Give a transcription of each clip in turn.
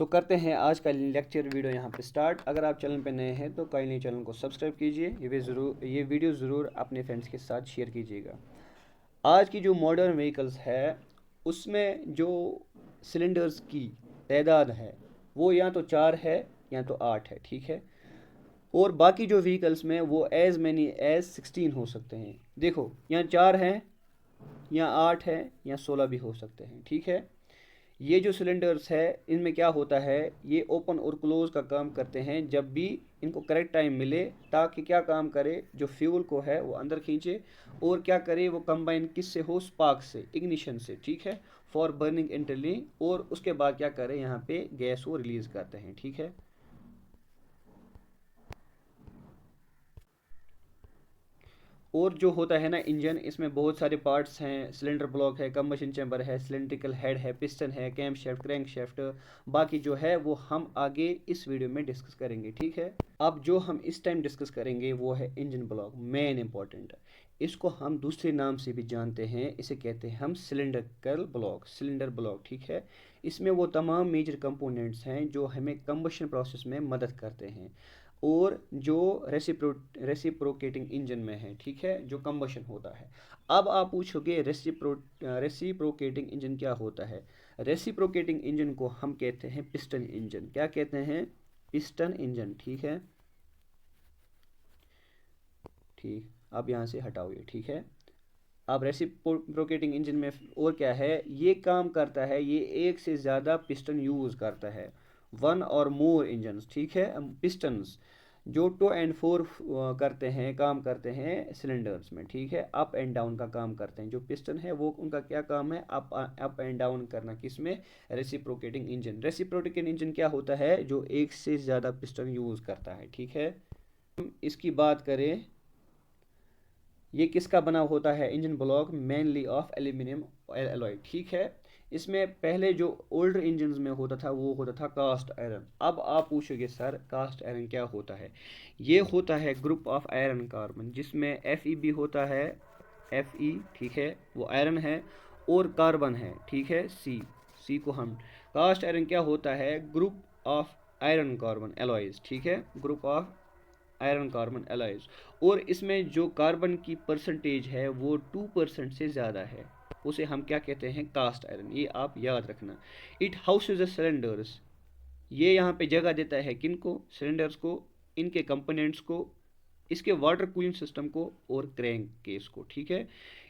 करते हैं आज का लेक्चर वीडियो यहाँ पे स्टार्ट। अगर आप चैनल पे नए हैं तो काइंडली चैनल को सब्सक्राइब कीजिए। ये वीडियो ज़रूर अपने फ्रेंड्स के साथ शेयर कीजिएगा। आज की जो मॉडर्न व्हीकल्स है उसमें जो सिलेंडर्स की तादाद है वो या तो 4 है या तो 8 है, ठीक है। और बाकी जो व्हीकल्स में वो एज मैनी एज 16 हो सकते हैं। देखो, यहाँ 4 हैं या 8 है या 16 भी हो सकते हैं, ठीक है। ये जो सिलेंडर्स है इनमें क्या होता है, ये ओपन और क्लोज का काम करते हैं जब भी इनको करेक्ट टाइम मिले, ताकि क्या काम करे, जो फ्यूल को है वो अंदर खींचे और क्या करे, वो कंबाइन किससे हो, स्पार्क से, इग्निशन से, ठीक है, फॉर बर्निंग इंटरनली। और उसके बाद क्या करे, यहाँ पे गैस को रिलीज करते हैं, ठीक है। और जो होता है ना इंजन, इसमें बहुत सारे पार्ट्स हैं। सिलेंडर ब्लॉक है, कंबशन चैम्बर है, सिलेंड्रिकल हेड है, पिस्टन है, कैम शेफ्ट, क्रैंक शेफ्ट, बाकी जो है वो हम आगे इस वीडियो में डिस्कस करेंगे, ठीक है। अब जो हम इस टाइम डिस्कस करेंगे वो है इंजन ब्लॉक, मेन इंपॉर्टेंट। इसको हम दूसरे नाम से भी जानते हैं, इसे कहते हैं हम सिलेंड्रिकल ब्लॉक, सिलेंडर ब्लॉक, ठीक है। इसमें वो तमाम मेजर कंपोनेंट्स हैं जो हमें कंबशन प्रोसेस में मदद करते हैं और जो रेसिप्रोकेटिंग इंजन में है, ठीक है, जो कंबशन होता है। अब आप पूछोगे रेसिप्रोकेटिंग इंजन क्या होता है। रेसिप्रोकेटिंग इंजन को हम कहते हैं पिस्टन इंजन। क्या कहते हैं, पिस्टन इंजन, ठीक है। ठीक, अब यहाँ से हटाओ ये, ठीक है। अब रेसिप्रोकेटिंग इंजन में और क्या है, ये काम करता है, ये एक से ज़्यादा पिस्टन यूज़ करता है, वन और मोर इंजन्स, ठीक है। पिस्टन्स जो 2 और 4 करते हैं, काम करते हैं सिलेंडर्स में, ठीक है, अप एंड डाउन का काम करते हैं। जो पिस्टन है वो उनका क्या काम है, अप एंड डाउन करना, किसमें, रेसिप्रोकेटिंग इंजन। रेसिप्रोकेटिंग इंजन क्या होता है, जो एक से ज़्यादा पिस्टन यूज़ करता है, ठीक है। हम इसकी बात करें, ये किसका बना होता है engine block, mainly of aluminium alloy, ठीक है। इसमें पहले जो ओल्डर इंजन्स में होता था वो होता था कास्ट आयरन। अब आप पूछोगे सर कास्ट आयरन क्या होता है। ये होता है ग्रुप ऑफ आयरन कार्बन, जिसमें एफ भी होता है, एफ ठीक है, वो आयरन है, और कार्बन है, ठीक है, सी को हम, कास्ट आयरन क्या होता है, group of iron carbon alloys, ठीक है, group of iron carbon alloys. और इसमें जो कार्बन की परसेंटेज है वो 2% से ज़्यादा है, उसे हम क्या कहते हैं, कास्ट आयरन। ये आप याद रखना। इट हाउसेज द सिलेंडर्स, ये यहाँ पे जगह देता है किनको, सिलेंडर्स को, इनके कंपोनेंट्स को, इसके वाटर कूलिंग सिस्टम को और क्रैंक केस को, ठीक है।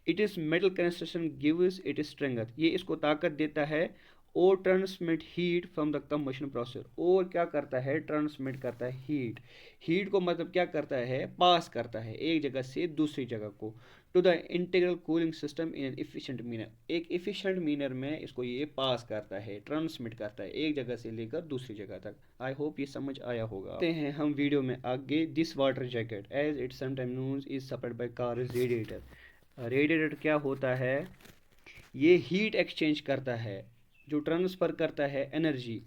It is metal construction gives it strength, ये इसको ताकत देता है। और transmit heat from the combustion process, और क्या करता है, ट्रांसमिट करता है हीट। हीट को मतलब क्या करता है, पास करता है एक जगह से दूसरी जगह को, to the integral cooling system in an efficient manner, एक इफिशिएंट मीनर में इसको ये पास करता है, ट्रांसमिट करता है एक जगह से लेकर दूसरी जगह तक। आई होप ये समझ आया होगा। आते हैं हम वीडियो में आगे। This water jacket as it sometime known is supplied by car radiator. Radiator क्या होता है, ये हीट एक्सचेंज करता है, जो ट्रांसफ़र करता है एनर्जी,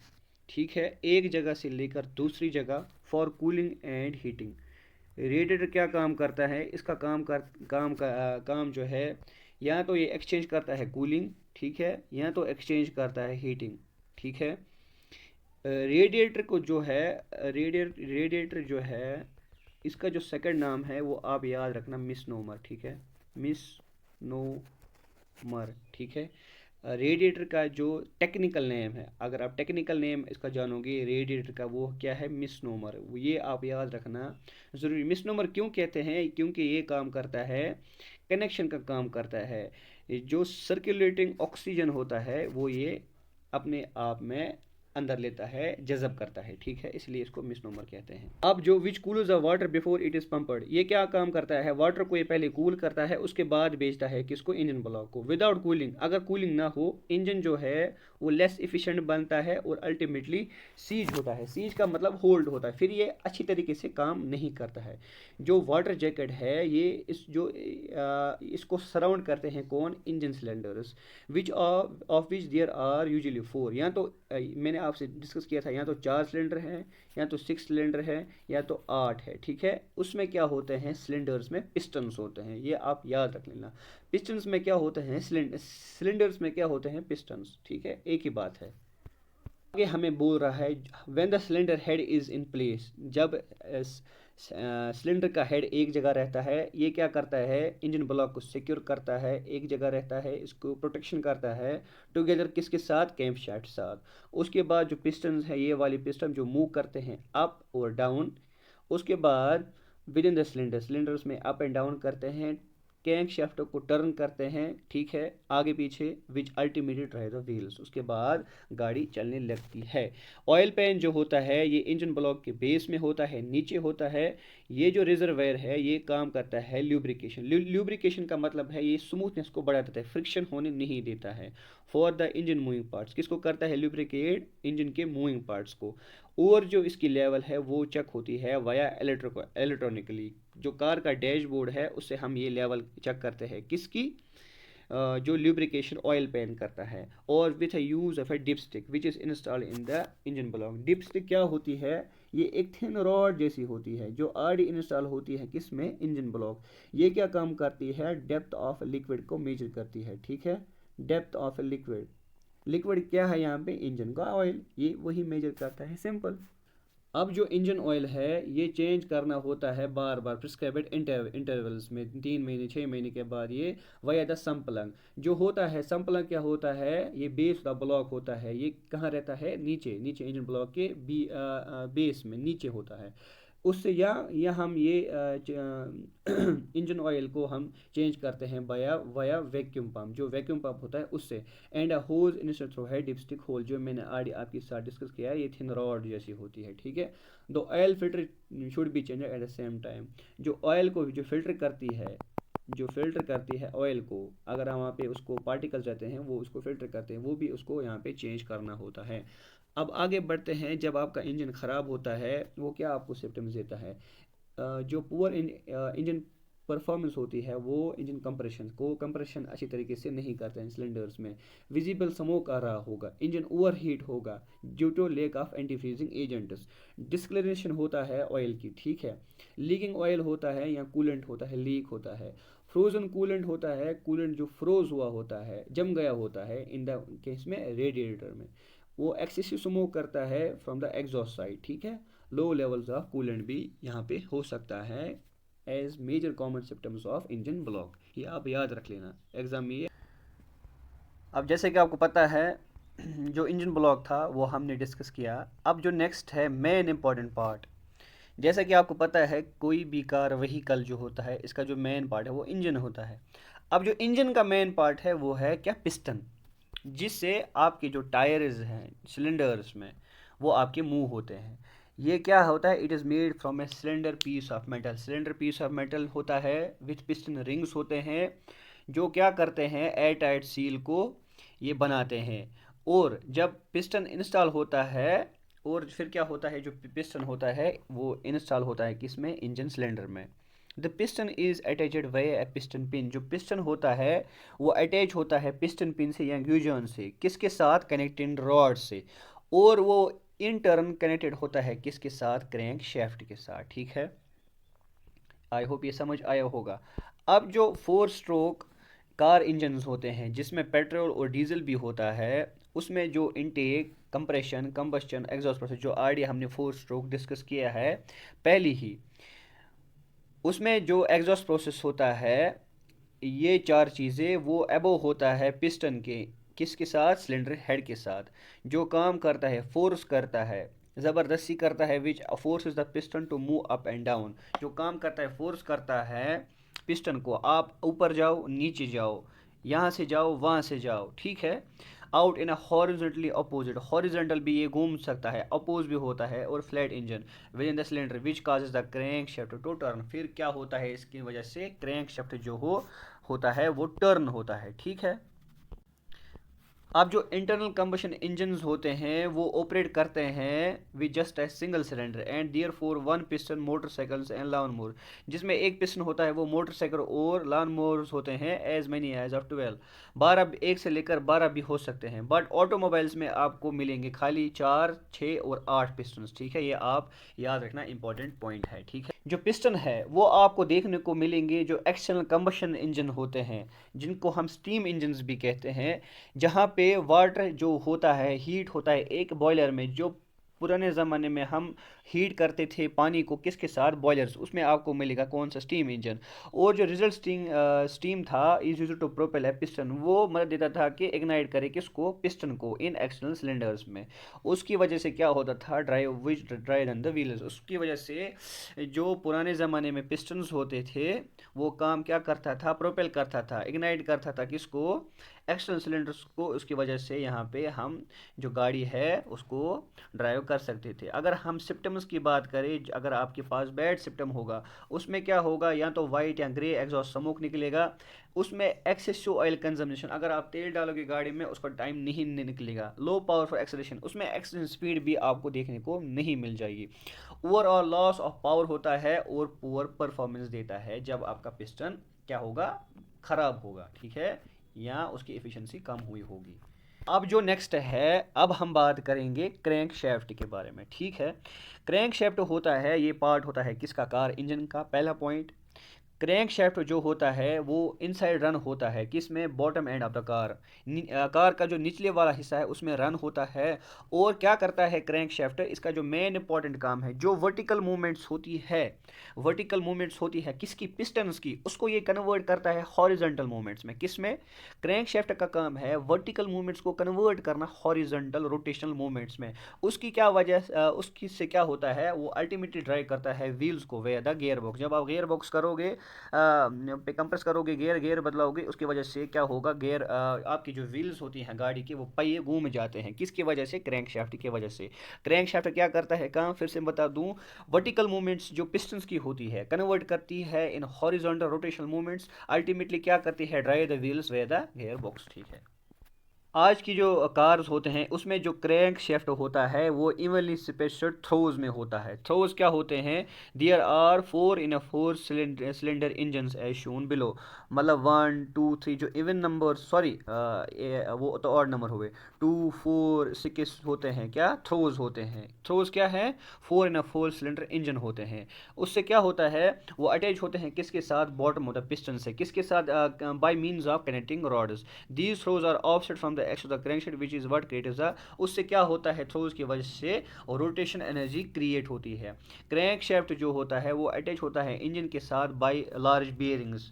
ठीक है, एक जगह से लेकर दूसरी जगह, for cooling and heating. Radiator क्या काम करता है, इसका काम जो है, या तो ये एक्सचेंज करता है कूलिंग, ठीक है, या तो एक्सचेंज करता है हीटिंग, ठीक है। रेडिएटर को जो है, रेडिएटर जो है, इसका जो सेकंड नाम है वो आप याद रखना, मिसनोमर, ठीक है, मिसनोमर, ठीक है। रेडिएटर का जो टेक्निकल नेम है, अगर आप टेक्निकल नेम इसका जानोगे रेडिएटर का, वो क्या है, मिसनोमर, ये आप याद रखना ज़रूरी। मिसनोमर क्यों कहते हैं, क्योंकि ये काम करता है, कनेक्शन का काम करता है। जो सर्कुलेटिंग ऑक्सीजन होता है वो ये अपने आप में अंदर लेता है, जज़ब करता है, ठीक है, इसलिए इसको मिसनोमर कहते हैं। अब जो which cools the water before it is pumped, ये क्या काम करता है, वाटर को ये पहले कूल करता है, उसके बाद भेजता है किसको, इंजन ब्लॉक को। विदाउट कूलिंग, अगर कूलिंग ना हो, इंजन जो है वो लेस इफिशिएंट बनता है और अल्टीमेटली सीज होता है। सीज का मतलब होल्ड होता है, फिर ये अच्छी तरीके से काम नहीं करता है। जो वाटर जैकेट है ये इसको सराउंड करते हैं कौन, engine cylinders, which of which there are usually 4, या तो मैंने आपसे डिस्कस किया था, या तो 4 सिलेंडर हैं, या तो 6 सिलेंडर है, या तो 8 है, ठीक है। उसमें क्या होते हैं, सिलेंडर्स में पिस्टन्स होते हैं, ये आप याद रख लेना। पिस्टन्स में क्या होते हैं, सिलेंडर्स में क्या होते हैं, पिस्टन्स, ठीक है, एक ही बात है। आगे हमें बोल रहा है when the cylinder head is in place, जब सिलेंडर का हेड एक जगह रहता है, ये क्या करता है, इंजन ब्लॉक को सिक्योर करता है, एक जगह रहता है, इसको प्रोटेक्शन करता है टुगेदर किसके साथ, कैम्प शाफ्ट साथ। उसके बाद जो पिस्टन है, ये वाले पिस्टन जो मूव करते हैं अप और डाउन, उसके बाद with in the cylinder, cylinders में अप एंड डाउन करते हैं, कैंक शाफ्ट को टर्न करते हैं, ठीक है, आगे पीछे, which ultimately drive the wheels, उसके बाद गाड़ी चलने लगती है। ऑयल पैन जो होता है ये इंजन ब्लॉक के बेस में होता है, नीचे होता है। ये जो रिजर्वायर है ये काम करता है ल्यूब्रिकेशन, ल्यूब्रिकेशन का मतलब है ये स्मूथनेस को बढ़ा देता है, फ्रिक्शन होने नहीं देता है for the engine moving parts. किसको करता है ल्यूब्रिकेट, इंजन के मूविंग पार्ट्स को। और जो इसकी लेवल है वो चेक होती है वाया इलेक्ट्रॉनिकली, जो कार का डैशबोर्ड है उससे हम ये लेवल चेक करते हैं किसकी, जो ल्यूब्रिकेशन ऑयल पैन करता है। और with use of a dipstick which is install in the engine block. Dipstick क्या होती है, ये एक थिन रॉड जैसी होती है जो ऑलरेडी इंस्टॉल होती है किसमें, इंजन ब्लॉक। ये क्या काम करती है, डेप्थ ऑफ लिक्विड को मेजर करती है, ठीक है, डेप्थ ऑफ लिक्विड, लिक्विड क्या है यहाँ पे, इंजन का ऑयल, ये वही मेजर करता है, सिंपल। अब जो इंजन ऑयल है ये चेंज करना होता है बार बार प्रिस्क्राइब्ड इंटरवल्स में, 3 महीने 6 महीने के बाद, ये वाया द संपलंग जो होता है। संपलंग क्या होता है, ये बेस द ब्लॉक होता है, ये कहाँ रहता है, नीचे, नीचे इंजन ब्लॉक के बेस में नीचे होता है। उससे या हम ये इंजन ऑयल को हम चेंज करते हैं वाया वाया वैक्यूम पंप, जो वैक्यूम पंप होता है उससे। And a hose instead through है डिपस्टिक होल, जो मैंने आगे आपके साथ डिस्कस किया है, ये थिन रॉड जैसी होती है, ठीक है। दो oil filter should be change at the same time, जो ऑयल को जो फिल्टर करती है, जो फिल्टर करती है ऑयल को, अगर हम वहाँ पे उसको पार्टिकल्स रहते हैं वो उसको फिल्टर करते हैं, वो भी उसको यहाँ पे चेंज करना होता है। अब आगे बढ़ते हैं, जब आपका इंजन ख़राब होता है वो क्या आपको सिम्टम्स देता है, जो पुअर इंजन परफॉर्मेंस होती है वो इंजन कंप्रेशन अच्छी तरीके से नहीं करते हैं सिलेंडर्स में, विजिबल स्मोक आ रहा होगा, इंजन ओवर हीट होगा due to lack of anti freezing agents, discolouration होता है ऑयल की, ठीक है, लीकिंग ऑयल होता है या कूलेंट होता है लीक होता है, फ्रोजन कूलेंट होता है, कूलेंट जो फ्रोज हुआ होता है, जम गया होता है इन द केस में रेडिएटर में, वो एक्सेसिव स्मोक करता है फ्रॉम द एग्जॉस्ट साइड, ठीक है। लो लेवल्स ऑफ कूलेंट भी यहाँ पे हो सकता है as major common symptoms of engine block, ये आप याद रख लेना एग्जाम में। अब जैसे कि आपको पता है जो इंजन ब्लॉक था वो हमने डिस्कस किया। अब जो नेक्स्ट है मेन इंपॉर्टेंट पार्ट, जैसा कि आपको पता है कोई भी कार व्हीकल जो होता है इसका जो मेन पार्ट है वो इंजन होता है। अब जो इंजन का मेन पार्ट है वो है क्या, पिस्टन, जिससे आपके जो टायर्स हैं सिलेंडर्स में वो आपके मूव होते हैं। ये क्या होता है, it is made from a cylinder piece of metal, cylinder piece of metal होता है विथ पिस्टन रिंग्स होते हैं, जो क्या करते हैं एयर टाइट सील को ये बनाते हैं। और जब पिस्टन इंस्टॉल होता है, और फिर क्या होता है, जो पिस्टन होता है वो इंस्टॉल होता है किसमें, इंजन सिलेंडर में। The piston is attached via A piston pin, जो पिस्टन होता है वो अटैच होता है पिस्टन पिन से या ग्यूजन से, किसके साथ, कनेक्टिंग रॉड से, और वो इन टर्न कनेक्टेड होता है किसके साथ, क्रैंक शाफ्ट के साथ, ठीक है। आई होप ये समझ आया होगा। अब जो 4 स्ट्रोक कार इंजन्स होते हैं जिसमें पेट्रोल और डीजल भी होता है, उसमें जो intake, compression, combustion, exhaust process, जो ऑलरेडी हमने 4 स्ट्रोक डिस्कस किया है पहले ही, उसमें जो एग्जॉस्ट प्रोसेस होता है, ये 4 चीज़ें वो अबव होता है पिस्टन के, किसके साथ, सिलेंडर हेड के साथ, जो काम करता है, फोर्स करता है, ज़बरदस्ती करता है, which forces the piston to move up and down, जो काम करता है, फोर्स करता है पिस्टन को, आप ऊपर जाओ नीचे जाओ, यहाँ से जाओ वहाँ से जाओ, ठीक है। Out in a horizontally opposite, horizontal भी ये घूम सकता है, अपोज भी होता है, और flat engine within the cylinder which causes the crankshaft to turn, फिर क्या होता है इसकी वजह से क्रैंक शाफ्ट जो होता है वो टर्न होता है, ठीक है। अब जो इंटरनल कंबशन इंजन्स होते हैं वो ऑपरेट करते हैं with just a single cylinder and therefore one piston motorcycles and lawn mower, जिसमें एक पिस्टन होता है वो मोटरसाइकिल और लॉन मोर्स होते हैं एज मैनी एज ऑफ 12, 12, एक से लेकर 12 भी हो सकते हैं, बट ऑटोमोबाइल्स में आपको मिलेंगे खाली 4, 6 और 8 पिस्टन, ठीक है, ये आप याद रखना इंपॉर्टेंट पॉइंट है, ठीक है। जो पिस्टन है वो आपको देखने को मिलेंगे जो एक्सटर्नल कंबशन इंजन होते हैं, जिनको हम स्टीम इंजन्स भी कहते हैं, जहाँ पे वाटर जो होता है, हीट होता है एक बॉयलर में। जो पुराने ज़माने में हम हीट करते थे पानी को किसके साथ, बॉयलर्स, उसमें आपको मिलेगा कौन सा, स्टीम इंजन। और जो रिजल्ट स्टीम था इज यूज टू प्रोपेल है पिस्टन, वो मदद देता था कि इग्नाइट करे किसको, पिस्टन को, इन एक्सटर्नल सिलेंडर्स में। उसकी वजह से क्या होता था, drive which drive and the wheels, उसकी वजह से जो पुराने ज़माने में पिस्टन्स होते थे वो काम क्या करता था, प्रोपेल करता था, इग्नाइट करता था किसको, एक्सटर्नल सिलेंडर्स को। उसकी वजह से यहाँ पे हम जो गाड़ी है उसको ड्राइव कर सकते थे। अगर हम सिस्टम्स की बात करें, अगर आपके पास बैड सिस्टम होगा उसमें क्या होगा, या तो वाइट या ग्रे एग्जॉस्ट स्मोक निकलेगा, उसमें एक्सेसिव ऑयल कंजम्पशन, अगर आप तेल डालोगे गाड़ी में उसका टाइम नहीं निकलेगा, लो पावर फॉर एक्सेलरेशन, उसमें एक्सेलरेशन स्पीड भी आपको देखने को नहीं मिल जाएगी। ओवरऑल लॉस ऑफ पावर होता है और पुअर परफॉर्मेंस देता है जब आपका पिस्टन क्या होगा, खराब होगा, ठीक है, या उसकी एफिशिएंसी कम हुई होगी। अब जो नेक्स्ट है, अब हम बात करेंगे क्रैंक शेफ्ट के बारे में, ठीक है। क्रैंक शेफ्ट होता है, ये पार्ट होता है किसका, कार इंजन का। पहला पॉइंट, क्रैंक शेफ्ट जो होता है वो इनसाइड रन होता है किसमें, bottom and of the car, car का जो निचले वाला हिस्सा है उसमें रन होता है। और क्या करता है क्रैंक शेफ्ट, इसका जो मेन इंपॉर्टेंट काम है, जो वर्टिकल मूवमेंट्स होती है, वर्टिकल मूवमेंट्स होती है किसकी, पिस्टन्स की, उसको ये कन्वर्ट करता है हॉरिजॉन्टल मूवमेंट्स में। किसमें, क्रैंक शेफ्ट का काम है वर्टिकल मूवमेंट्स को कन्वर्ट करना हॉरिजॉन्टल रोटेशनल मूवमेंट्स में। उसकी क्या वजह, उसकी से क्या होता है, वो अल्टीमेटली ड्राइव करता है व्हील्स को वे द गियर बॉक्स। जब आप गियर बॉक्स करोगे पे कंप्रेस करोगे, गियर बदलाओगे, उसकी वजह से क्या होगा, गियर आपकी जो व्हील्स होती हैं गाड़ी की वो पहिए घूम जाते हैं, किसकी वजह से, क्रैंक शाफ्ट की वजह से। क्रैंक शाफ्ट क्या करता है काम, फिर से बता दूं, वर्टिकल मूवमेंट्स जो पिस्टन्स की होती है कन्वर्ट करती है in horizontal rotational movements, ultimately क्या करती है, drive the wheels way the gear box, ठीक है। आज की जो कार्स होते हैं उसमें जो क्रैंक शेफ्ट होता है वो इवनली स्पेस्ड थ्रोज में होता है। थ्रोज क्या होते हैं, there are 4 cylinder engine as shown below, मतलब 1 2 3 जो इवन नंबर, सॉरी वो तो ऑड नंबर हुए, 2 4 6 होते हैं क्या, थ्रोज होते हैं। थ्रोज क्या है, 4 सिलेंडर इंजन होते हैं। उससे क्या होता है, वो अटैच होते हैं किसके साथ, बॉटम होता है पिस्टन से, किसके साथ, by means of connecting rods. These throws are offset from the axis to the crankshaft which is what creates the, उससे क्या होता है, थ्रोज की वजह से रोटेशन एनर्जी क्रिएट होती है। क्रैंक शाफ्ट जो होता है वो अटैच होता है इंजन के साथ बाय लार्ज बियरिंग्स,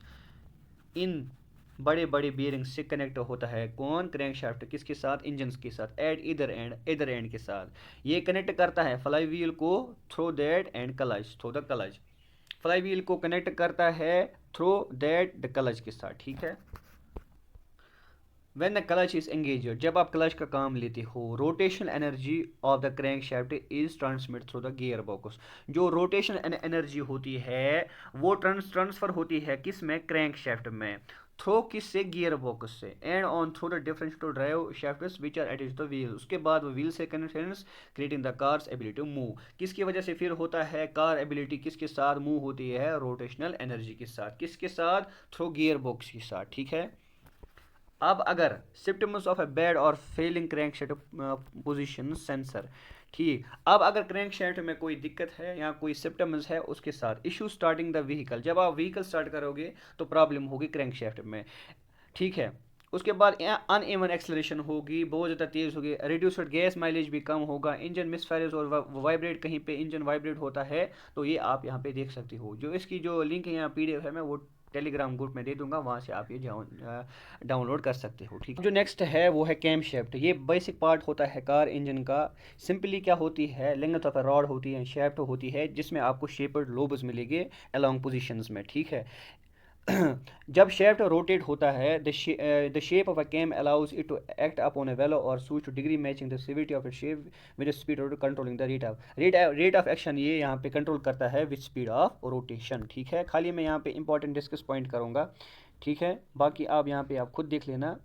इन बड़े बड़े बियरिंग्स से कनेक्ट होता है कौन, क्रैंक शाफ्ट, किसके साथ, इंजन के साथ, एट इधर एंड के साथ। ये कनेक्ट करता है फ्लाई व्हील को through that and clutch, through the clutch, flywheel को कनेक्ट करता है थ्रो दैट द क्लच के साथ, ठीक है। When the clutch is engaged, जब आप क्लच का काम लेते हो, rotation energy of the crank shaft is transmit through the gear box. जो रोटेशन एनर्जी होती है वो ट्रांसफर होती है किस में, क्रैंक शाफ्ट में, थ्रो किस से, गियर बॉक्स से, and on through the difference to drive shafts which are attached to the wheel. उसके बाद वो व्हील से connections creating the car's ability to move. किसकी वजह से फिर होता है कार एबिलिटी किसके साथ मूव होती है, रोटेशनल एनर्जी के साथ, किसके साथ, थ्रू गियर बॉक्स के साथ, ठीक है। अब अगर सिम्टम्स ऑफ ए बैड और फेलिंग क्रैंकशाफ्ट पोजीशन सेंसर, ठीक, अब अगर क्रैंकशाफ्ट में कोई दिक्कत है या कोई सिम्टम्स है उसके साथ, इशू स्टार्टिंग द व्हीकल, जब आप व्हीकल स्टार्ट करोगे तो प्रॉब्लम होगी क्रैंकशाफ्ट में, ठीक है। उसके बाद अनइवन एक्सेलरेशन होगी, बहुत ज़्यादा तेज़ होगी, रिड्यूस्ड गैस माइलेज भी कम होगा, इंजन मिसफायर्स और वाइब्रेट, कहीं पे इंजन वाइब्रेट होता है तो ये आप यहाँ पे देख सकते हो। जो इसकी जो लिंक है यहाँ PDF है, मैं वो टेलीग्राम ग्रुप में दे दूंगा, वहाँ से आप ये डाउनलोड कर सकते हो, ठीक है। जो नेक्स्ट है वो है कैम शेफ्ट, ये बेसिक पार्ट होता है कार इंजन का। सिंपली क्या होती है, लेंथ ऑफ ए रॉड होती है, शेफ्ट होती है जिसमें आपको शेपर्ड लोब्स मिलेंगे अलॉन्ग पोजीशंस में, ठीक है। जब शेफ्ट रोटेट होता है, the shape of a cam allows it to act upon a valve or switch to degree matching the severity of its shape with speed or controlling the rate of action, ये यहाँ पे control करता है with speed of rotation, ठीक है। खाली मैं यहाँ पे इंपॉर्टेंट डिस्कस पॉइंट करूँगा, ठीक है, बाकी आप यहाँ पे आप खुद देख लेना।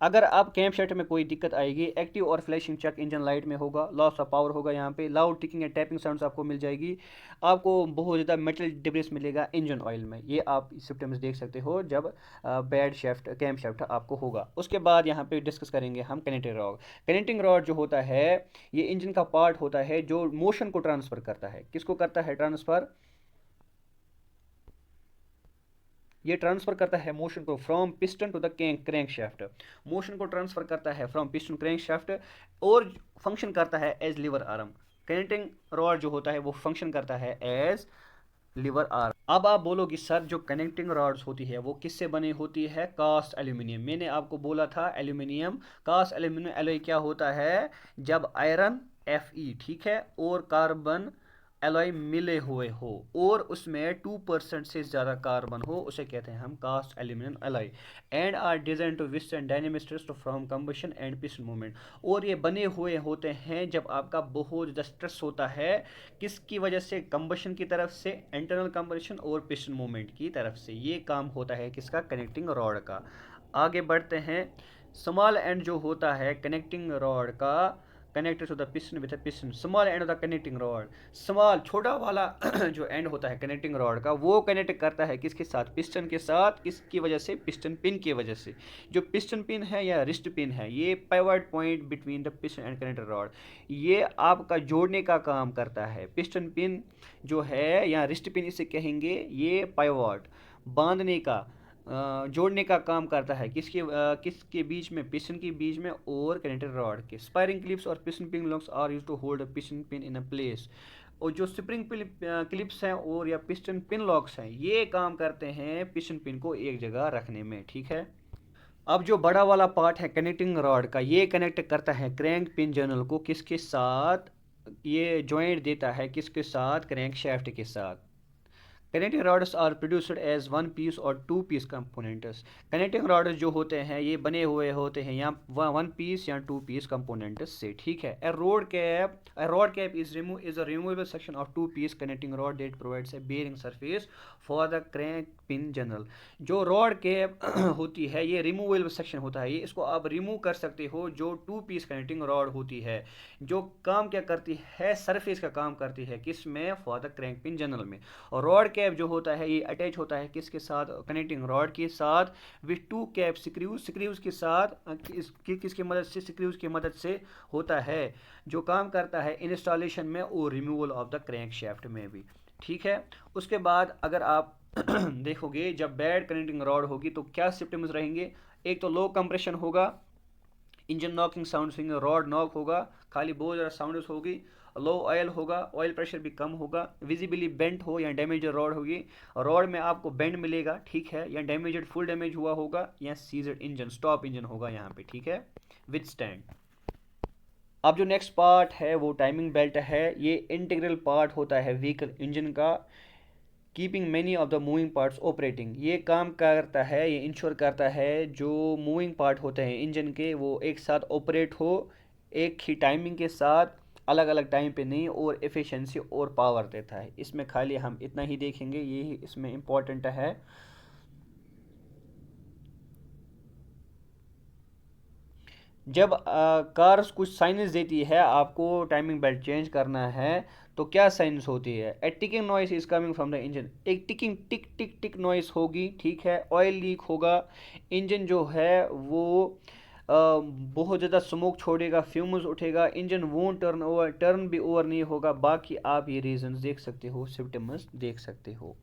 अगर आप कैम शेफ्ट में कोई दिक्कत आएगी, एक्टिव और फ्लैशिंग चेक इंजन लाइट में होगा, लॉस ऑफ पावर होगा, यहाँ पे loud ticking and tapping sounds आपको मिल जाएगी, आपको बहुत ज़्यादा मेटल डिब्रिस मिलेगा इंजन ऑयल में, ये आप सिम्टम्स देख सकते हो जब बैड शेफ्ट कैम शेफ्ट आपको होगा। उसके बाद यहाँ पे डिस्कस करेंगे हम कनेक्टिंग रॉड। कनेक्टिंग रॉड जो होता है ये इंजन का पार्ट होता है जो मोशन को ट्रांसफ़र करता है, किसको करता है ट्रांसफ़र, ये ट्रांसफर करता है मोशन को from piston to the crankshaft, motion को ट्रांसफर करता है फ्रॉम पिस्टन क्रैंक शाफ्ट, और फंक्शन करता है as lever arm. Connecting rod जो होता है वो फंक्शन करता है एज लीवर आर्म। अब आप बोलोगे सर जो कनेक्टिंग रॉड्स होती है वो किससे बनी होती है? Cast aluminium. मैंने आपको बोला था एल्यूमिनियम, कास्ट एल्यूमिनियम एलॉय क्या होता है? जब आयरन Fe, ठीक है, और कार्बन एलॉय मिले हुए हो और उसमें 2% से ज़्यादा कार्बन हो, उसे कहते हैं हम cast aluminium alloy. And are design to withstand dynamic stress from combustion and piston movement. और ये बने हुए होते हैं जब आपका बहुत ज़्यादा स्ट्रेस होता है, किसकी वजह से? कंबशन की तरफ से, इंटरनल कंबशन और पिस्टन मूवमेंट की तरफ से। ये काम होता है किसका? कनेक्टिंग रॉड का। आगे बढ़ते हैं। स्मॉल एंड जो होता है कनेक्टिंग रॉड का, connected to the piston with piston, small end of the connecting rod, small छोटा वाला जो एंड होता है कनेक्टिंग रॉड का, वो कनेक्ट करता है किसके साथ? पिस्टन के साथ। किसकी वजह से? पिस्टन पिन की वजह से। जो पिस्टन पिन है या रिस्ट पिन है, ये pivot point between the piston and connecting rod, ये आपका जोड़ने का काम करता है। पिस्टन पिन जो है या रिस्ट पिन इसे कहेंगे, ये पाइवट बांधने का, जोड़ने का काम करता है किसके बीच में? पिस्टन के बीच में और कनेक्टेड रॉड के। स्पायरिंग क्लिप्स और piston pin locks are used to hold a piston pin in a place. और जो स्प्रिंग क्लिप्स हैं और या पिस्टन पिन लॉक्स हैं, ये काम करते हैं पिस्टन पिन को एक जगह रखने में, ठीक है। अब जो बड़ा वाला पार्ट है कनेक्टिंग रॉड का, ये कनेक्ट करता है क्रैंक पिन जर्नल को किसके साथ? ये जॉइंट देता है किसके साथ? क्रैंक शाफ्ट के साथ। Connecting rods are produced as one piece or two piece components. Connecting rods जो होते हैं ये बने हुए होते हैं या वन पीस या टू पीस कंपोनेंट्स से, ठीक है। A rod cap is a removable section of two piece connecting rod that provides a bearing surface for the crank pin journal. जो रॉड कैप होती है ये रिमूवेबल सेक्शन होता है, ये इसको आप रिमूव कर सकते हो। जो टू पीस कनेक्टिंग रॉड होती है, जो काम क्या करती है? सरफेस का काम करती है, किस में? For the crank pin general में। और रॉड कैप जो होता है ये अटैच होता है किसके साथ? कनेक्टिंग रॉड के साथ विथ टू कैप स्क्रूज के साथ। किसकी मदद से? स्क्रूज की मदद से होता है, जो काम करता है इंस्टॉलेशन में और removal of the crank shaft में भी, ठीक है। उसके बाद अगर आप देखोगे जब बैड कनेक्टिंग रॉड होगी तो क्या सिम्टम्स रहेंगे? एक तो लो कंप्रेशन होगा, इंजन नॉकिंग साउंड सिंग, रॉड नॉक होगा, खाली बहुत ज़्यादा साउंड होगी, लो ऑयल होगा, ऑयल प्रेशर भी कम होगा, विजिबली बेंट हो या डैमेज रॉड होगी, रॉड में आपको बेंड मिलेगा, ठीक है, या डैमेज फुल डैमेज हुआ होगा, या सीजड इंजन, स्टॉप इंजन होगा यहाँ पे, ठीक है, विद स्टैंड। अब जो नेक्स्ट पार्ट है वो टाइमिंग बेल्ट है। ये इंटीग्रल पार्ट होता है व्हीकल इंजन का, keeping many of the moving parts operating. ये काम करता है, ये इंश्योर करता है जो मूविंग पार्ट होते हैं इंजन के वो एक साथ ऑपरेट हो, एक ही टाइमिंग के साथ, अलग अलग टाइम पे नहीं, और एफिशिएंसी और पावर देता है। इसमें खाली हम इतना ही देखेंगे, ये इसमें इम्पोर्टेंट है। जब कार्स कुछ साइंस देती है आपको टाइमिंग बेल्ट चेंज करना है, तो क्या साइंस होती है? A ticking noise is coming from the engine. एक ticking tick tick tick noise होगी, ठीक है। ऑयल लीक होगा, इंजन जो है वो बहुत ज़्यादा स्मोक छोड़ेगा, फ्यूम्स उठेगा, इंजन वोंट टर्न भी ओवर नहीं होगा। बाकी आप ये रीजंस देख सकते हो, सिम्टम्स देख सकते हो।